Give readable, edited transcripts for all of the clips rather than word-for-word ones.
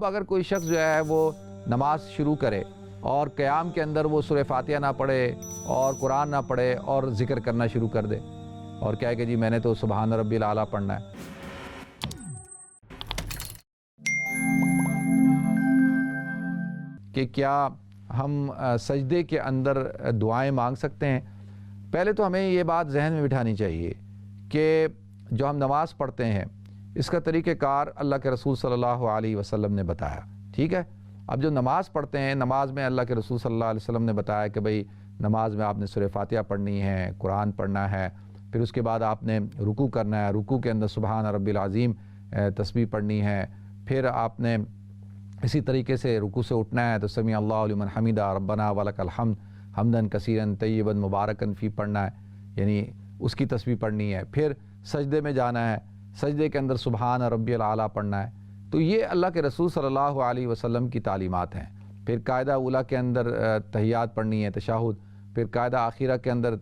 اب اگر کوئی شخص جو ہے وہ نماز شروع کرے اور قیام کے اندر وہ سورہ فاتحہ نہ پڑھے اور قرآن نہ پڑھے اور ذکر کرنا شروع کر دے اور کہے کہ جی میں نے تو سبحان ربی الاعلیٰ پڑھنا ہے، کہ کیا ہم سجدے کے اندر دعائیں مانگ سکتے ہیں؟ پہلے تو ہمیں یہ بات ذہن میں بٹھانی چاہیے کہ جو ہم نماز پڑھتے ہیں اس کا طریقہ کار اللہ کے رسول صلی اللہ علیہ وسلم نے بتایا، ٹھیک ہے؟ اب جو نماز پڑھتے ہیں، نماز میں اللہ کے رسول صلی اللہ علیہ وسلم نے بتایا کہ بھئی نماز میں آپ نے سورہ فاتحہ پڑھنی ہے، قرآن پڑھنا ہے، پھر اس کے بعد آپ نے رکوع کرنا ہے، رکوع کے اندر سبحان ربی العظیم تسبیح پڑھنی ہے، پھر آپ نے اسی طریقے سے رکوع سے اٹھنا ہے تو سمیع اللہ لمن حمیدہ ربنا ولک الحمد حمدن کثیرن طیبا مبارکن فی پڑھنا ہے، یعنی اس کی تسبیح پڑھنی ہے، پھر سجدے میں جانا ہے، سجدے کے اندر سبحان ربی الاعلیٰ پڑھنا ہے۔ تو یہ اللہ کے رسول صلی اللہ علیہ وسلم کی تعلیمات ہیں۔ پھر قاعدہ اولیٰ کے اندر تحیات پڑھنی ہے، تشہد، پھر قاعدہ آخرہ کے اندر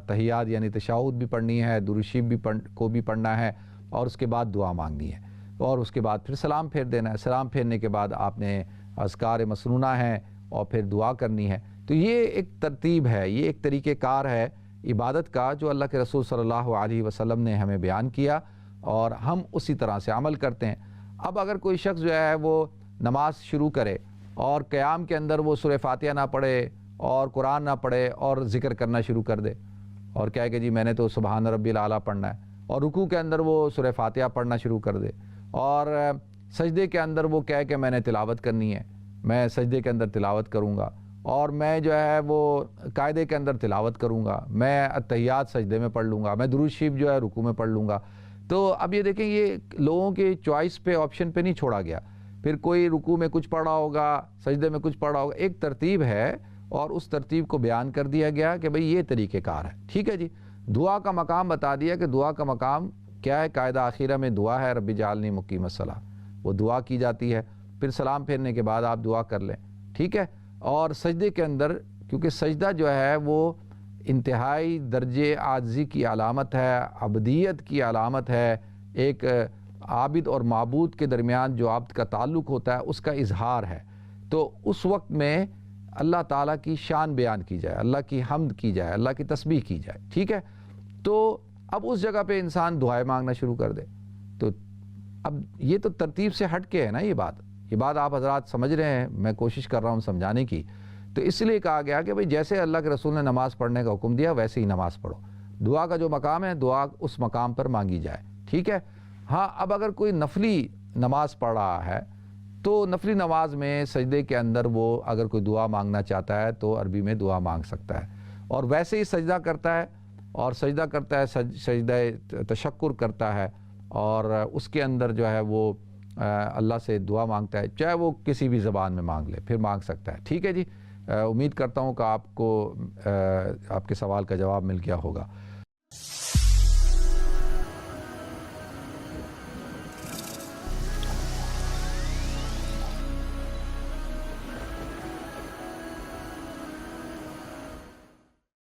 تحیات یعنی تشہد بھی پڑھنی ہے، درود شریف بھی پڑھنا ہے، اور اس کے بعد دعا مانگنی ہے، اور اس کے بعد پھر سلام پھیر دینا ہے۔ سلام پھیرنے کے بعد آپ نے اذکار مسنونہ ہیں اور پھر دعا کرنی ہے۔ تو یہ ایک ترتیب ہے، یہ ایک طریقہ کار ہے عبادت کا جو اللہ کے رسول صلی اللہ علیہ وسلم نے ہمیں بیان کیا اور ہم اسی طرح سے عمل کرتے ہیں۔ اب اگر کوئی شخص جو ہے وہ نماز شروع کرے اور قیام کے اندر وہ سورہ فاتحہ نہ پڑھے اور قرآن نہ پڑھے اور ذکر کرنا شروع کر دے اور کہے کہ جی میں نے تو سبحان ربی الاعلیٰ پڑھنا ہے، اور رکوع کے اندر وہ سورہ فاتحہ پڑھنا شروع کر دے، اور سجدے کے اندر وہ کہے کہ میں نے تلاوت کرنی ہے، میں سجدے کے اندر تلاوت کروں گا، اور میں جو ہے وہ قاعدے کے اندر تلاوت کروں گا، میں التحیات سجدے میں پڑھ لوں گا، میں درود شریف جو ہے رکوع میں پڑھ لوں گا۔ تو اب یہ دیکھیں یہ لوگوں کے چوائس پہ، آپشن پہ نہیں چھوڑا گیا، پھر کوئی رکوع میں کچھ پڑھا ہوگا، سجدے میں کچھ پڑھا ہوگا، ایک ترتیب ہے اور اس ترتیب کو بیان کر دیا گیا کہ بھئی یہ طریقہ کار ہے، ٹھیک ہے جی۔ دعا کا مقام بتا دیا کہ دعا کا مقام کیا ہے، قاعدہ آخرہ میں دعا ہے رب اجعلنی مقیم الصلاۃ، وہ دعا کی جاتی ہے، پھر سلام پھیرنے کے بعد آپ دعا کر لیں، ٹھیک ہے۔ اور سجدے کے اندر کیونکہ سجدہ جو ہے وہ انتہائی درجے عاجزی کی علامت ہے، عبدیت کی علامت ہے، ایک عابد اور معبود کے درمیان جو عبد کا تعلق ہوتا ہے اس کا اظہار ہے، تو اس وقت میں اللہ تعالیٰ کی شان بیان کی جائے، اللہ کی حمد کی جائے، اللہ کی تسبیح کی جائے، ٹھیک ہے۔ تو اب اس جگہ پہ انسان دعائیں مانگنا شروع کر دے، تو اب یہ تو ترتیب سے ہٹ کے ہے نا، یہ بات آپ حضرات سمجھ رہے ہیں، میں کوشش کر رہا ہوں سمجھانے کی۔ تو اس لیے کہا گیا کہ بھئی جیسے اللہ کے رسول نے نماز پڑھنے کا حکم دیا ویسے ہی نماز پڑھو، دعا کا جو مقام ہے دعا اس مقام پر مانگی جائے، ٹھیک ہے۔ ہاں اب اگر کوئی نفلی نماز پڑھ رہا ہے تو نفلی نماز میں سجدے کے اندر وہ اگر کوئی دعا مانگنا چاہتا ہے تو عربی میں دعا مانگ سکتا ہے، اور ویسے ہی سجدہ کرتا ہے، اور سجدہ کرتا ہے، سجدہ تشکر کرتا ہے، اور اس کے اندر جو ہے وہ اللہ سے دعا مانگتا ہے، چاہے وہ کسی بھی زبان میں مانگ لے، پھر مانگ سکتا ہے، ٹھیک ہے جی۔ امید کرتا ہوں کہ آپ کو آپ کے سوال کا جواب مل گیا ہوگا۔